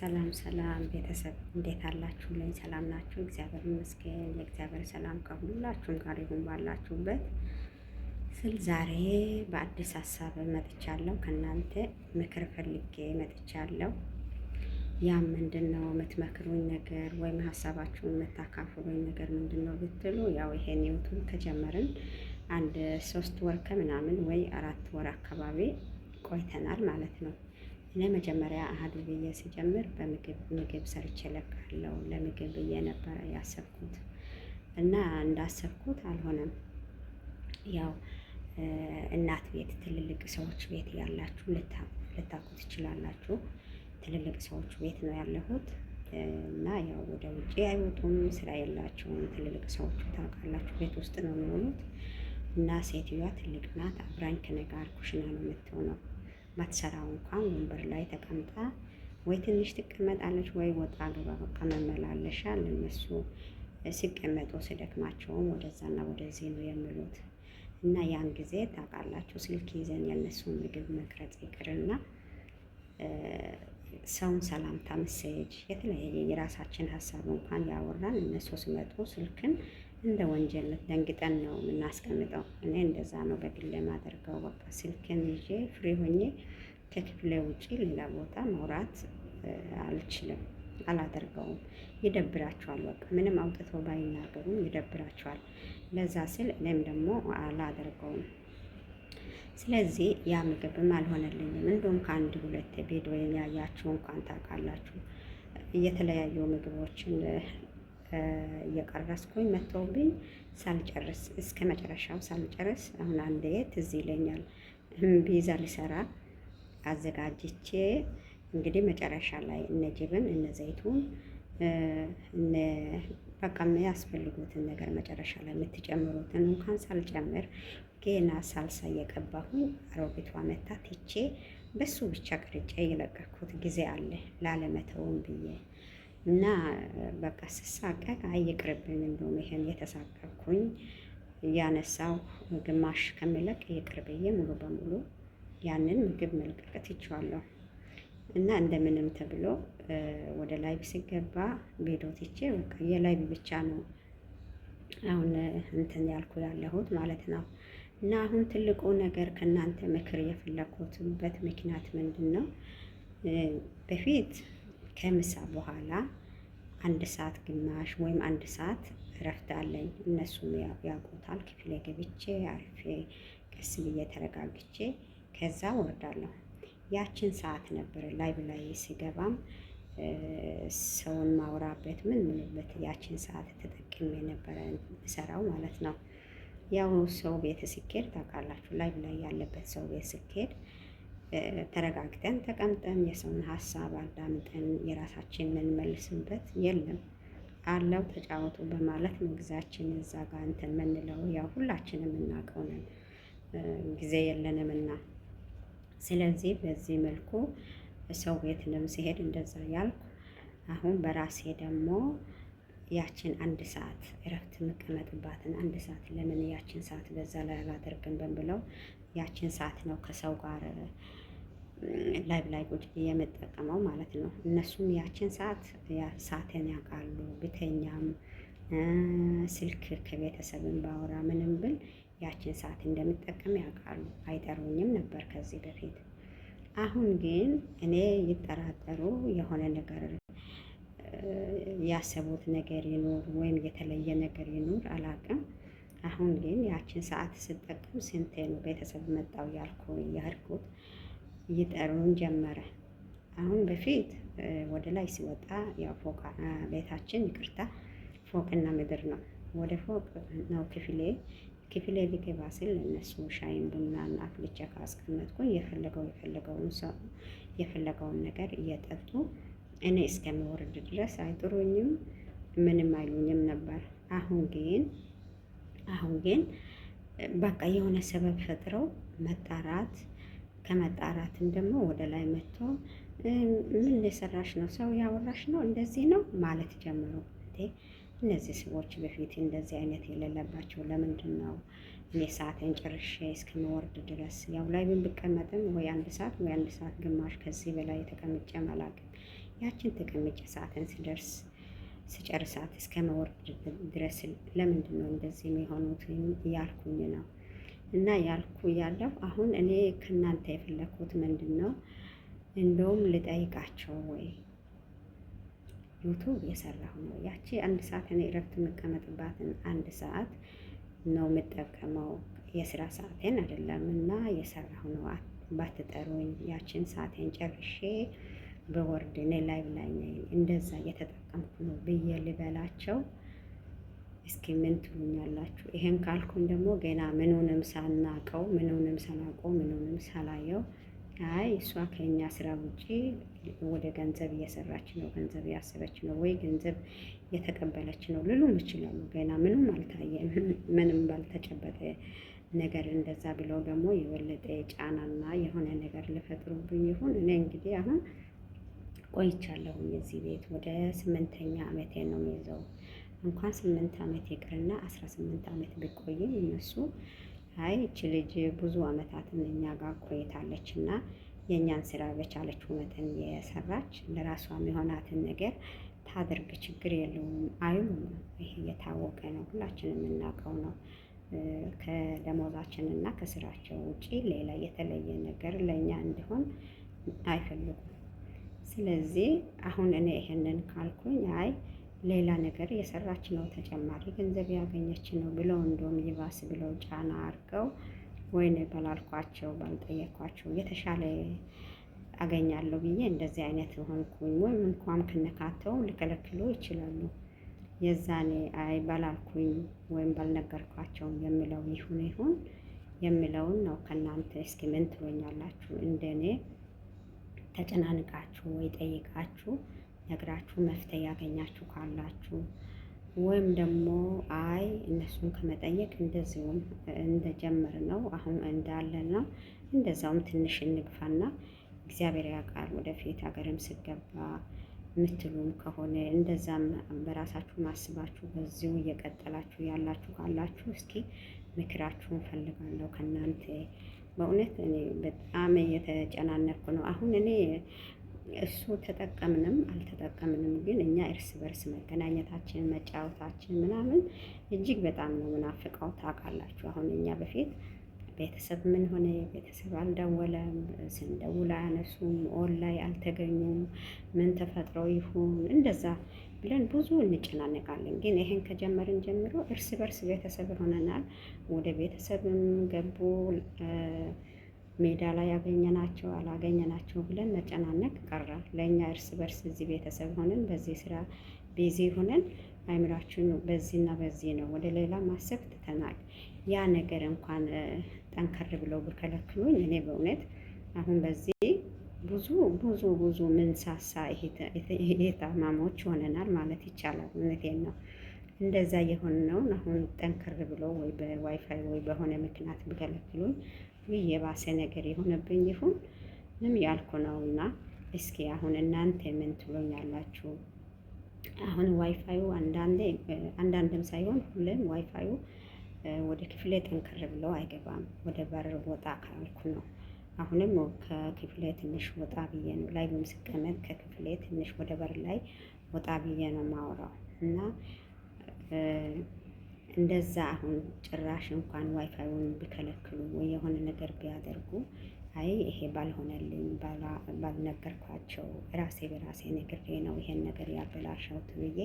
ሰላም ሰላም ቤተሰብ እንዴት አላችሁልኝ? ሰላም ናችሁ? እግዚአብሔር ይመስገን። የእግዚአብሔር ሰላም ከሁላችሁም ጋር ይሁን ባላችሁበት ስል ዛሬ በአዲስ ሀሳብ መጥቻለሁ። ከእናንተ ምክር ፈልጌ መጥቻለሁ። ያም ምንድን ነው የምትመክሩኝ ነገር ወይም ሀሳባችሁን የምታካፍሉኝ ነገር ምንድን ነው ብትሉ፣ ያው ይሄን ዩቱብ ከጀመርን አንድ 3 ወር ከምናምን ወይ 4 ወር አካባቢ ቆይተናል ማለት ነው። እኔ መጀመሪያ አህዱ ብዬ ሲጀምር ምግብ ሰርቼ ለቃለሁ ለምግብ ብዬ ነበረ ያሰብኩት እና እንዳሰብኩት አልሆነም። ያው እናት ቤት ትልልቅ ሰዎች ቤት ያላችሁ ልታውቁ ትችላላችሁ። ትልልቅ ሰዎች ቤት ነው ያለሁት እና ያው ወደ ውጭ አይወጡም፣ ስራ የላቸውም። ትልልቅ ሰዎቹ ታውቃላችሁ ቤት ውስጥ ነው የሚሆኑት እና ሴትዮዋ ትልቅ ናት። አብራኝ ከእኔ ጋር ኩሽና ነው የምትሆነው። ማትሰራው እንኳን ወንበር ላይ ተቀምጣ ወይ ትንሽ ትቀመጣለች ወይ ወጣ ገባ በቃ መመላለሻ። ለነሱ ሲቀመጡ ሲደክማቸውም ወደዛና ወደዚህ ነው የሚሉት እና ያን ጊዜ ታውቃላችሁ ስልክ ይዘን የነሱን ምግብ መቅረጽ ይቅርና ሰውን ሰላምታ መሰየጅ የተለያየ የራሳችን ሀሳብ እንኳን ያወራን እነሱ ሲመጡ ስልክን እንደ ወንጀል ደንግጠን ነው የምናስቀምጠው። እኔ እንደዛ ነው በግሌ የማደርገው። በቃ ስልክን ይዤ ፍሬ ሆኜ ከክፍሌ ውጪ ሌላ ቦታ ማውራት አልችልም፣ አላደርገውም። ይደብራቸዋል። በቃ ምንም አውጥተው ባይናገሩም ይደብራቸዋል። ለዛ ስል እኔም ደግሞ አላደርገውም። ስለዚህ ያ ምግብም አልሆነልኝም። እንደውም ከአንድ ሁለት ቪዲዮ ያያችሁ እንኳን ታውቃላችሁ የተለያዩ ምግቦችን እየቀረስኩኝ መተውብኝ ሳልጨርስ እስከ መጨረሻው ሳልጨርስ አሁን አንዴ ትዝ ይለኛል ፒዛ ልሰራ አዘጋጅቼ እንግዲህ መጨረሻ ላይ እነ ጅብን እነ ዘይቱን እነ በቃ የሚያስፈልጉትን ነገር መጨረሻ ላይ የምትጨምሩትን እንኳን ሳልጨምር ገና ሳልሳ እየቀባሁኝ አሮጊቷ መታ ትቼ በሱ ብቻ ቅርጬ የለቀኩት ጊዜ አለ ላለመተውም ብዬ እና በቃ ስሳቀቅ አይቅርብኝ እንደውም ይሄን የተሳቀቅኩኝ ያነሳው ግማሽ ከሚለቅ ይቅር ብዬ ሙሉ በሙሉ ያንን ምግብ መልቀቅ ትቼዋለሁ። እና እንደምንም ተብሎ ወደ ላይቭ ሲገባ ቪዲዮ ትቼ በቃ የላይቭ ብቻ ነው አሁን እንትን ያልኩ ያለሁት ማለት ነው። እና አሁን ትልቁ ነገር ከእናንተ ምክር የፈለኩትበት ምክንያት ምንድን ነው? በፊት ከምሳ በኋላ 1 ሰዓት ግማሽ ወይም 1 ሰዓት እረፍት አለኝ። እነሱም ያውቁታል። ክፍሌ ገብቼ አርፌ ቀስ ብዬ ተረጋግቼ ከዛ ወርዳለሁ። ያችን ሰዓት ነበር ላይቭ ላይ ሲገባም ሰውን ማውራበት ምን ምንበት ያችን ሰዓት ተጠቅሜ ነበረ ሰራው ማለት ነው። ያው ሰው ቤት ሲኬድ ታውቃላችሁ ላይቭ ላይ ያለበት ሰው ቤት ሲኬድ ተረጋግተን ተቀምጠን የሰውን ሀሳብ አዳምጠን የራሳችን የምንመልስበት የለም። አለው ተጫወቱ በማለት ምግዛችን እዛ ጋር እንትን የምንለው ያው ሁላችንም የምናውቀው ነን። ጊዜ የለንምና ስለዚህ በዚህ መልኩ ሰው ቤት ሲሄድ እንደዛ ያልኩ አሁን በራሴ ደግሞ ያችን 1 ሰዓት እረፍት የምቀመጥባትን 1 ሰዓት ለምን ያችን ሰዓት በዛ ላይ አላደርግም በሚለው ያችን ሰዓት ነው ከሰው ጋር ላይቭ ላይ ቁጭ የምጠቀመው ማለት ነው። እነሱም ያችን ሰዓት ሰዓትን ያውቃሉ። ብተኛም ስልክ ከቤተሰብን ባወራ ምንም ብል ያችን ሰዓት እንደምጠቀም ያውቃሉ። አይጠሩኝም ነበር ከዚህ በፊት። አሁን ግን እኔ ይጠራጠሩ የሆነ ነገር ያሰቡት ነገር ይኖር ወይም የተለየ ነገር ይኖር አላውቅም። አሁን ግን ያችን ሰዓት ስጠቀም ስንቴ ነው ቤተሰብ መጣው ያልኩት ይጠሩን ጀመረ። አሁን በፊት ወደ ላይ ሲወጣ ያው ፎቅ ቤታችን ይቅርታ ፎቅና ምድር ነው። ወደ ፎቅ ነው ክፍሌ ሊገባ ስል እነሱ ሻይን ቡናን አፍልቼ ካስቀመጥኩኝ የፈለገውን ነገር እየጠጡ እኔ እስከምወርድ ድረስ አይጥሩኝም፣ ምንም አይሉኝም ነበር። አሁን ግን በቃ የሆነ ሰበብ ፈጥረው መጣራት ከመጣራትም ደግሞ ወደ ላይ መጥቶ ምን የሰራሽ ነው? ሰው ያወራሽ ነው? እንደዚህ ነው ማለት ጀምሮ እነዚህ ሰዎች በፊት እንደዚህ አይነት የሌለባቸው ለምንድን ነው? እኔ ሰዓቴን ጨርሼ እስከምወርድ ድረስ ያው ላይ ብቀመጥም ወይ 1 ሰዓት ወይ 1 ሰዓት ግማሽ ከዚህ በላይ ተቀምጬ አላውቅም። ያችን ተቀምጬ ሰዓትን ስጨርሳት እስከ መወርድ ድረስ ለምንድን ነው እንደዚህ የሚሆኑት እያልኩኝ ነው። እና ያልኩ ያለው አሁን እኔ ከእናንተ የፈለኩት ምንድን ነው፣ እንደውም ልጠይቃቸው ወይ ዩቱብ የሰራሁ ነው። ያቺ አንድ ሰዓት እኔ እረፍት የምቀመጥባትን አንድ ሰዓት ነው የምጠቀመው፣ የስራ ሰዓቴን አይደለም። እና የሰራሁ ነው። ባትጠሩኝ ያችን ሰዓቴን ጨርሼ በወርድ እኔ ላይቭ ላይ ነኝ እንደዛ እየተጠቀምኩ ነው ብዬ ልበላቸው። እስኪ ምን ትሉኛላችሁ? ይሄን ካልኩኝ ደግሞ ገና ምኑንም ሳናቀው ምኑንም ሳላየው አይ እሷ ከኛ ስራ ውጪ ወደ ገንዘብ እየሰራች ነው፣ ገንዘብ እያሰበች ነው፣ ወይ ገንዘብ እየተቀበለች ነው ልሉም ይችላሉ። ገና ምንም አልታየም፣ ምንም ባልተጨበጠ ነገር እንደዛ ብለው ደግሞ የበለጠ ጫናና የሆነ ነገር ልፈጥሩብኝ ይሁን። እኔ እንግዲህ አሁን ቆይቻለሁኝ እዚህ ቤት ወደ 8ኛ ዓመቴ ነው የሚይዘው። እንኳን 8 ዓመት ይቅርና 18 ዓመት ቢቆይም እነሱ አይ እቺ ልጅ ብዙ ዓመታትን እኛ ጋር ቆይታለች እና የእኛን ስራ በቻለችው መጠን የሰራች ለራሷም የሆናትን ነገር ታድርግ፣ ችግር የለውም አይሉም። ይሄ የታወቀ ነው፣ ሁላችንም የምናውቀው ነው። ከደሞዛችን እና ከስራቸው ውጪ ሌላ የተለየ ነገር ለእኛ እንዲሆን አይፈልጉም። ስለዚህ አሁን እኔ ይሄንን ካልኩኝ አይ ሌላ ነገር የሰራች ነው፣ ተጨማሪ ገንዘብ ያገኘች ነው ብለው እንደውም ይባስ ብለው ጫና አድርገው ወይኔ ባላልኳቸው ባልጠየኳቸው የተሻለ አገኛለሁ ብዬ እንደዚህ አይነት ሆንኩኝ ወይም እንኳን ከነካተው ሊከለክሉ ይችላሉ። የዛኔ አይ ባላልኩኝ ወይም ባልነገርኳቸው የምለው ይሁን የምለውን ነው። ከእናንተ እስኪ ምን ትሎኛላችሁ? እንደኔ ተጨናንቃችሁ ወይ ጠይቃችሁ ነግራችሁ መፍትሄ ያገኛችሁ ካላችሁ ወይም ደግሞ አይ እነሱን ከመጠየቅ እንደዚሁም እንደጀመር ነው አሁን እንዳለ ነው እንደዛውም ትንሽ እንግፋና እግዚአብሔር ያውቃል ወደፊት ሀገርም ስገባ ምትሉም ከሆነ እንደዛም በራሳችሁ ማስባችሁ በዚሁ እየቀጠላችሁ ያላችሁ ካላችሁ እስኪ ምክራችሁን ፈልጋለሁ ከእናንተ። በእውነት እኔ በጣም እየተጨናነኩ ነው። አሁን እኔ እሱ ተጠቀምንም አልተጠቀምንም ግን እኛ እርስ በርስ መገናኘታችን መጫወታችን ምናምን እጅግ በጣም ነው ምናፍቀው ታውቃላችሁ። አሁን እኛ በፊት ቤተሰብ ምን ሆነ ቤተሰብ አልደወለም፣ ስንደውል አያነሱም፣ ኦንላይ አልተገኙም፣ ምን ተፈጥሮ ይሁን እንደዛ ብለን ብዙ እንጨናነቃለን። ግን ይሄን ከጀመርን ጀምሮ እርስ በርስ ቤተሰብ ሆነናል። ወደ ቤተሰብም ገቡ ሜዳ ላይ ያገኘናቸው አላገኘናቸው ብለን መጨናነቅ ቀረ። ለእኛ እርስ በርስ እዚህ ቤተሰብ ሆነን በዚህ ስራ ቢዚ ሆነን አይምራችን በዚህና በዚህ ነው፣ ወደ ሌላ ማሰብ ትተናል። ያ ነገር እንኳን ጠንከር ብለው ብከለክሉኝ እኔ በእውነት አሁን በዚህ ብዙ ምንሳሳ የታማሞች ሆነናል ማለት ይቻላል። እውነቴን ነው። እንደዛ የሆነውን አሁን ጠንከር ብለው ወይ በዋይፋይ ወይ በሆነ ምክንያት ብከለክሉኝ የባሰ ነገር የሆነብኝ ይሁን ምን ያልኩ ነውና፣ እስኪ አሁን እናንተ ምን ትሉኛላችሁ? አሁን ዋይፋዩ አንዳንድም ሳይሆን ሁሌም ዋይፋዩ ወደ ክፍሌ ጠንከር ብለው አይገባም። ወደ በር ወጣ ካልኩ ነው። አሁንም ከክፍሌ ትንሽ ወጣ ብዬ ነው ላይ በምስቀመጥ ከክፍሌ ትንሽ ወደ በር ላይ ወጣ ብዬ ነው ማወራው እና እንደዛ አሁን ጭራሽ እንኳን ዋይፋዩን ቢከለክሉ ወይ የሆነ ነገር ቢያደርጉ አይ ይሄ ባልሆነልኝ ባልነገርኳቸው ራሴ በራሴ ነግሬ ነው ይሄን ነገር ያበላሸሁት ብዬ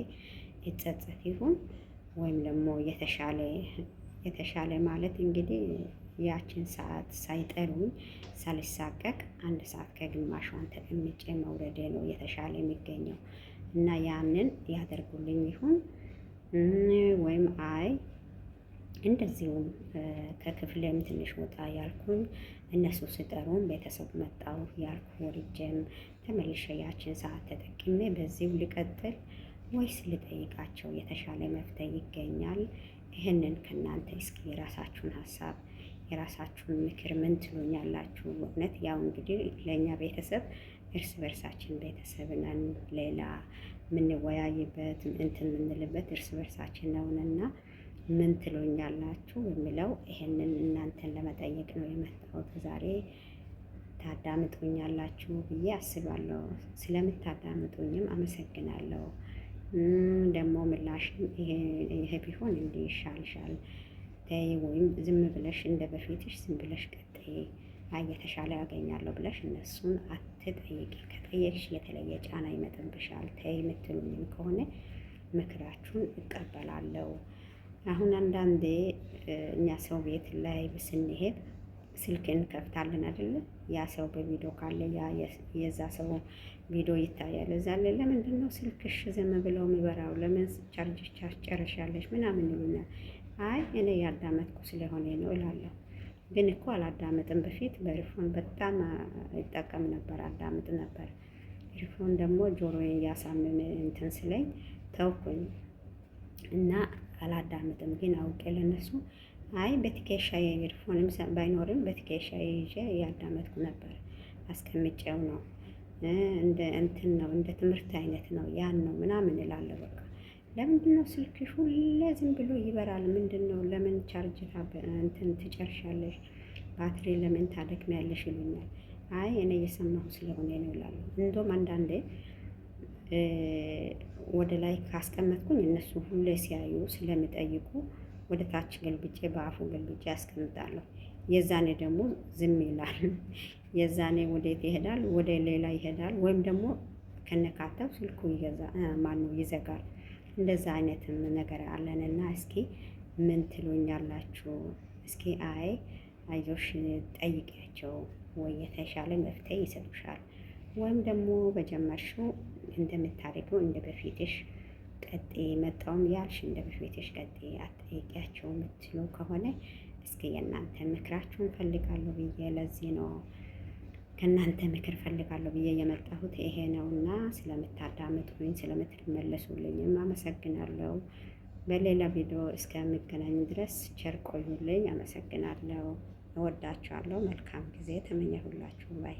ይጸጸት ይሁን ወይም ደግሞ የተሻለ ማለት እንግዲህ ያችን ሰዓት ሳይጠሩኝ ሳልሳቀቅ አንድ ሰዓት ከግማሿን ተቀምጬ መውረዴ ነው የተሻለ የሚገኘው እና ያንን ያደርጉልኝ ይሁን ወይም አይ እንደዚሁም ከክፍሌም ትንሽ ወጣ ያልኩኝ እነሱ ሲጠሩም ቤተሰብ መጣው ያልኩ ወርጄም ተመልሼ ያችን ሰዓት ተጠቅሜ በዚሁ ልቀጥል ወይስ ልጠይቃቸው የተሻለ መፍትሄ ይገኛል? ይህንን ከእናንተ እስኪ የራሳችሁን ሀሳብ የራሳችሁን ምክር ምን ትሉኛላችሁ? በእውነት ያው እንግዲህ ለእኛ ቤተሰብ እርስ በርሳችን ቤተሰብ ነን። ሌላ የምንወያይበት እንትን የምንልበት እርስ በርሳችን ነውንና ምን ትሉኛላችሁ የሚለው ይሄንን እናንተን ለመጠየቅ ነው የመጣሁት ዛሬ። ታዳምጡኛላችሁ ብዬ አስባለሁ። ስለምታዳምጡኝም አመሰግናለሁ። ደግሞ ምላሽም ይሄ ቢሆን እንዲህ ይሻልሻል ተይ፣ ወይም ዝም ብለሽ እንደ በፊትሽ ዝም ብለሽ ቀጥይ፣ አይ የተሻለ ያገኛለሁ ብለሽ እነሱን አትጠይቂ። ከጠየቅሽ የተለየ ጫና ይመጥብሻል። ተይ የምትሉኝም ከሆነ ምክራችሁን እቀበላለሁ። አሁን አንዳንዴ እኛ ሰው ቤት ላይ ስንሄድ ስልክ እንከፍታለን አይደለ? ያ ሰው በቪዲዮ ካለ የዛ ሰው ቪዲዮ ይታያል። እዛ ላይ ለምንድን ነው ስልክሽ ዝም ብለው የሚበራው? ለምን ቻርጅ ጨርሻለሽ ምናምን ይሉኛል። አይ እኔ ያዳመጥኩ ስለሆነ ነው እላለሁ። ግን እኮ አላዳመጥም። በፊት በኤርፎን በጣም ይጠቀም ነበር፣ አዳምጥ ነበር። ኤርፎን ደግሞ ጆሮዬ ያሳምም እንትን ስለኝ ተውኩኝ እና አላዳምጥም። ግን አውቄ ለነሱ አይ በትከሻዬ ኤርፎንም ባይኖርም በትከሻዬ ይዤ ያዳመጥኩ ነበር። አስቀምጬው ነው እንደ እንትን ነው እንደ ትምህርት አይነት ነው ያን ነው ምናምን እላለሁ። በቃ ለምንድን ነው ስልክሽ ሁሌ ዝም ብሎ ይበራል? ምንድን ነው? ለምን ቻርጅ እንትን ትጨርሻለሽ? ባትሪ ለምን ታደክሚያለሽ? ይሉኛል። አይ እኔ እየሰማሁ ስለሆነ ነው እላለሁ። እንደውም አንዳንዴ ወደ ላይ ካስቀመጥኩኝ እነሱ ሁሌ ሲያዩ ስለሚጠይቁ ወደ ታች ገልብጬ በአፉ ገልብጬ ያስቀምጣለሁ። የዛኔ ደግሞ ዝም ይላል። የዛኔ ወዴት ይሄዳል? ወደ ሌላ ይሄዳል። ወይም ደግሞ ከነካተው ስልኩ ይዘጋል። እንደዛ አይነትም ነገር አለንና እስኪ ምን ትሉኛላችሁ? እስኪ አይዞሽ ጠይቂያቸው፣ ወይ የተሻለ መፍትሄ ይሰጡሻል። ወይም ደግሞ በጀመርሽው እንደምታደርገው እንደ በፊትሽ ቀጤ መጣውም ያልሽ እንደ በፊትሽ ቀጤ አትጠይቂያቸው የምትሉ ከሆነ እስኪ የእናንተ ምክራችሁን ፈልጋለሁ ብዬ ለዚህ ነው ከእናንተ ምክር ፈልጋለሁ ብዬ የመጣሁት ይሄ ነውና ስለምታዳምጡኝ ስለምትመለሱልኝም አመሰግናለሁ። በሌላ ቪዲዮ እስከምገናኝ ድረስ ቸር ቆዩልኝ። አመሰግናለሁ። እወዳችኋለሁ። መልካም ጊዜ ተመኘሁላችሁ። ባይ